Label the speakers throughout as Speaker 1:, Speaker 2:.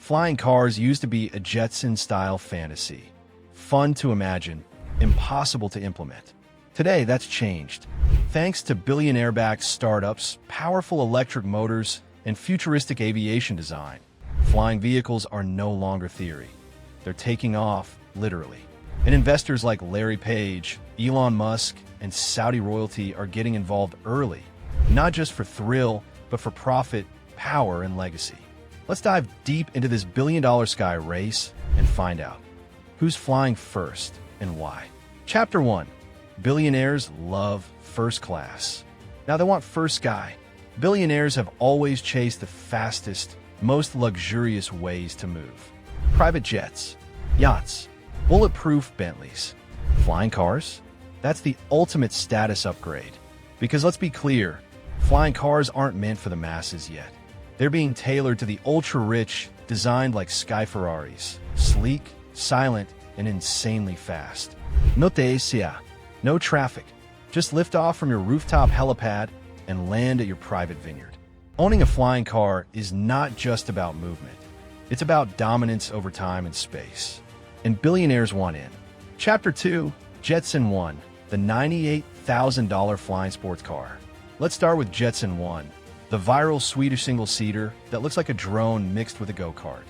Speaker 1: Flying cars used to be a Jetson-style fantasy. Fun to imagine, impossible to implement. Today, that's changed. Thanks to billionaire-backed startups, powerful electric motors, and futuristic aviation design, flying vehicles are no longer theory. They're taking off, literally. And investors like Larry Page, Elon Musk, and Saudi royalty are getting involved early, not just for thrill, but for profit, power, and legacy. Let's dive deep into this billion-dollar sky race and find out who's flying first and why. Chapter 1. Billionaires love first class. Now they want first sky. Billionaires have always chased the fastest, most luxurious ways to move. Private jets, yachts, bulletproof Bentleys, flying cars. That's the ultimate status upgrade. Because let's be clear, flying cars aren't meant for the masses yet. They're being tailored to the ultra-rich, designed like sky Ferraris. Sleek, silent, and insanely fast. No tesia, no traffic. Just lift off from your rooftop helipad and land at your private vineyard. Owning a flying car is not just about movement. It's about dominance over time and space. And billionaires want in. Chapter 2, Jetson 1, the $98,000 flying sports car. Let's start with Jetson 1, the viral Swedish single-seater that looks like a drone mixed with a go-kart.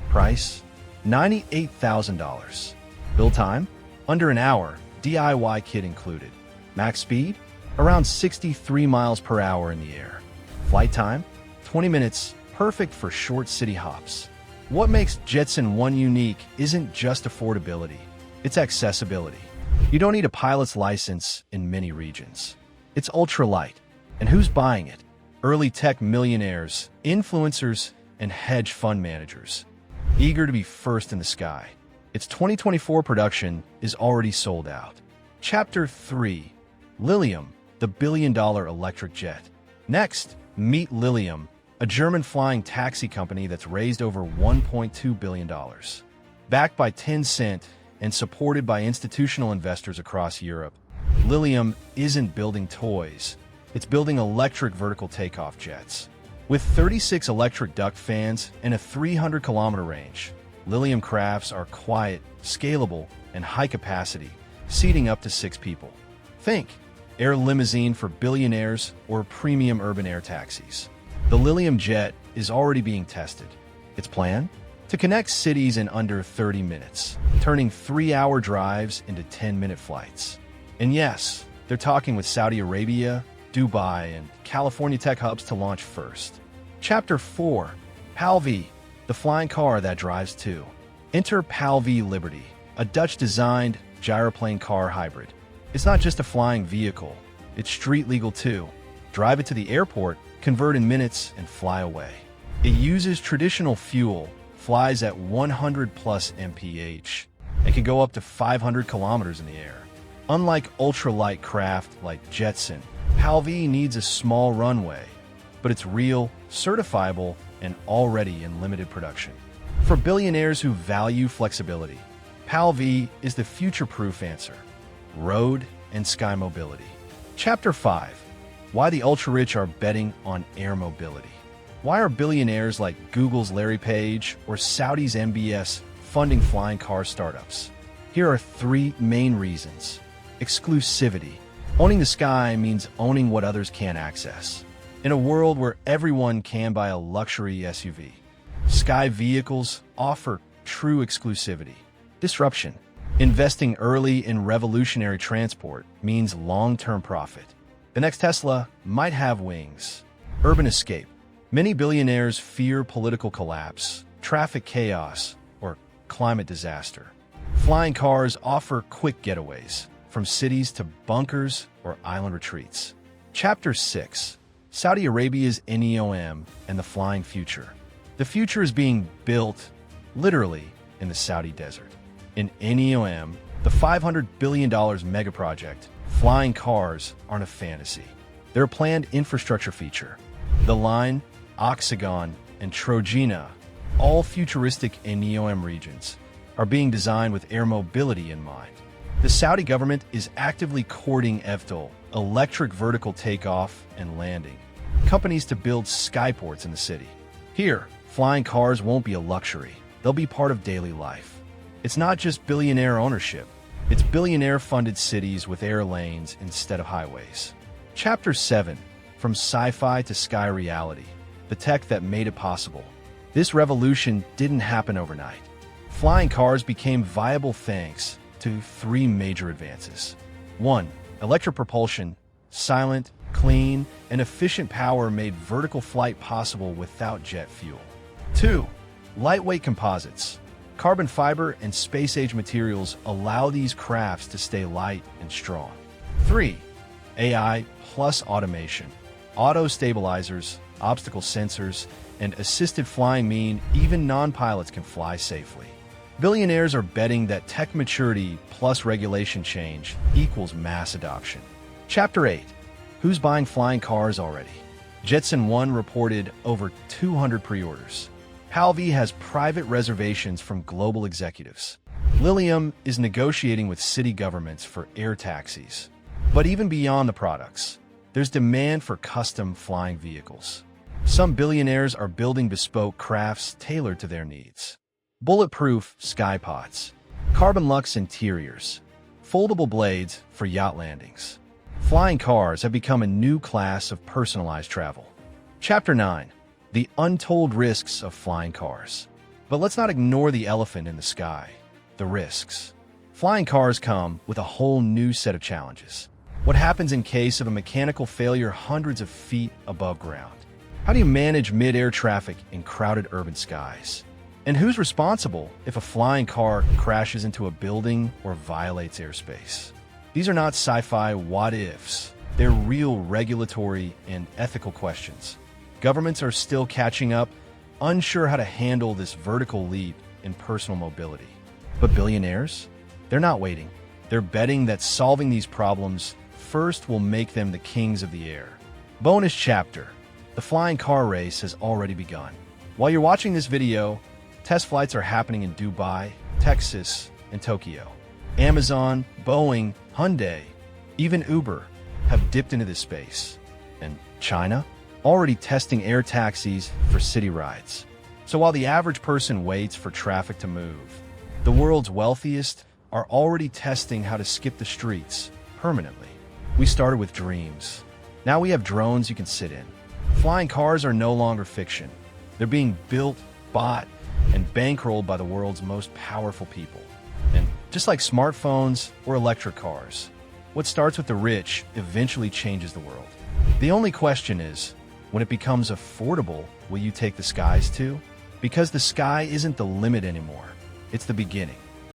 Speaker 1: Price? $98,000. Build time? Under an hour, DIY kit included. Max speed? Around 63 miles per hour in the air. Flight time? 20 minutes, perfect for short city hops. What makes Jetson 1 unique isn't just affordability, it's accessibility. You don't need a pilot's license in many regions. It's ultra-light. And who's buying it? Early tech millionaires, influencers, and hedge fund managers, eager to be first in the sky. Its 2024 production is already sold out. Chapter 3. Lilium, the billion-dollar electric jet. Next, meet Lilium, a German flying taxi company that's raised over $1.2 billion. Backed by Tencent and supported by institutional investors across Europe, Lilium isn't building toys. It's building electric vertical takeoff jets. With 36 electric duct fans and a 300-kilometer range, Lilium crafts are quiet, scalable, and high capacity, seating up to 6 people. Think air limousine for billionaires or premium urban air taxis. The Lilium jet is already being tested. Its plan? To connect cities in under 30 minutes, turning 3-hour drives into 10-minute flights. And yes, they're talking with Saudi Arabia, Dubai, and California tech hubs to launch first. Chapter 4. PAL-V, the flying car that drives too. Enter PAL-V Liberty, a Dutch-designed gyroplane car hybrid. It's not just a flying vehicle, it's street-legal too. Drive it to the airport, convert in minutes, and fly away. It uses traditional fuel, flies at 100 plus mph, and can go up to 500 kilometers in the air. Unlike ultralight craft like Jetson, PAL-V needs a small runway, but it's real, certifiable, and already in limited production. For billionaires who value flexibility, PAL-V is the future-proof answer. Road and sky mobility. Chapter 5. Why the ultra-rich are betting on air mobility. Why are billionaires like Google's Larry Page or Saudi's MBS funding flying car startups? Here are 3 main reasons. Exclusivity. Owning the sky means owning what others can't access. In a world where everyone can buy a luxury SUV, sky vehicles offer true exclusivity. Disruption. Investing early in revolutionary transport means long-term profit. The next Tesla might have wings. Urban escape. Many billionaires fear political collapse, traffic chaos, or climate disaster. Flying cars offer quick getaways, from cities to bunkers or island retreats. Chapter 6. Saudi Arabia's NEOM and the flying future. The future is being built, literally, in the Saudi desert. In NEOM, the $500 billion megaproject, flying cars aren't a fantasy. They're a planned infrastructure feature. The Line, Oxagon, and Trojena, all futuristic NEOM regions, are being designed with air mobility in mind. The Saudi government is actively courting eVTOL, electric vertical takeoff and landing, companies to build skyports in the city. Here, flying cars won't be a luxury. They'll be part of daily life. It's not just billionaire ownership. It's billionaire-funded cities with air lanes instead of highways. Chapter 7. From Sci-Fi to Sky Reality. The tech that made it possible. This revolution didn't happen overnight. Flying cars became viable thanks to three major advances. 1. Electric propulsion. Silent, clean, and efficient power made vertical flight possible without jet fuel. 2. Lightweight composites. Carbon fiber and space-age materials allow these crafts to stay light and strong. 3. AI plus automation. Auto stabilizers, obstacle sensors, and assisted flying mean even non-pilots can fly safely. Billionaires are betting that tech maturity plus regulation change equals mass adoption. Chapter 8. Who's buying flying cars already? Jetson 1 reported over 200 pre-orders. Palvi has private reservations from global executives. Lilium is negotiating with city governments for air taxis. But even beyond the products, there's demand for custom flying vehicles. Some billionaires are building bespoke crafts tailored to their needs. Bulletproof skypods, carbon luxe interiors, foldable blades for yacht landings. Flying cars have become a new class of personalized travel. Chapter 9. The untold risks of flying cars. But let's not ignore the elephant in the sky, the risks. Flying cars come with a whole new set of challenges. What happens in case of a mechanical failure hundreds of feet above ground? How do you manage mid-air traffic in crowded urban skies? And who's responsible if a flying car crashes into a building or violates airspace? These are not sci-fi what-ifs. They're real regulatory and ethical questions. Governments are still catching up, unsure how to handle this vertical leap in personal mobility. But billionaires? They're not waiting. They're betting that solving these problems first will make them the kings of the air. Bonus chapter. The flying car race has already begun. While you're watching this video, test flights are happening in Dubai, Texas, and Tokyo. Amazon, Boeing, Hyundai, even Uber have dipped into this space. And China? Already testing air taxis for city rides. So while the average person waits for traffic to move, the world's wealthiest are already testing how to skip the streets permanently. We started with dreams. Now we have drones you can sit in. Flying cars are no longer fiction. They're being built, bought, and bankrolled by the world's most powerful people. And just like smartphones or electric cars, what starts with the rich eventually changes the world. The only question is, when it becomes affordable, will you take the skies too? Because the sky isn't the limit anymore. It's the beginning.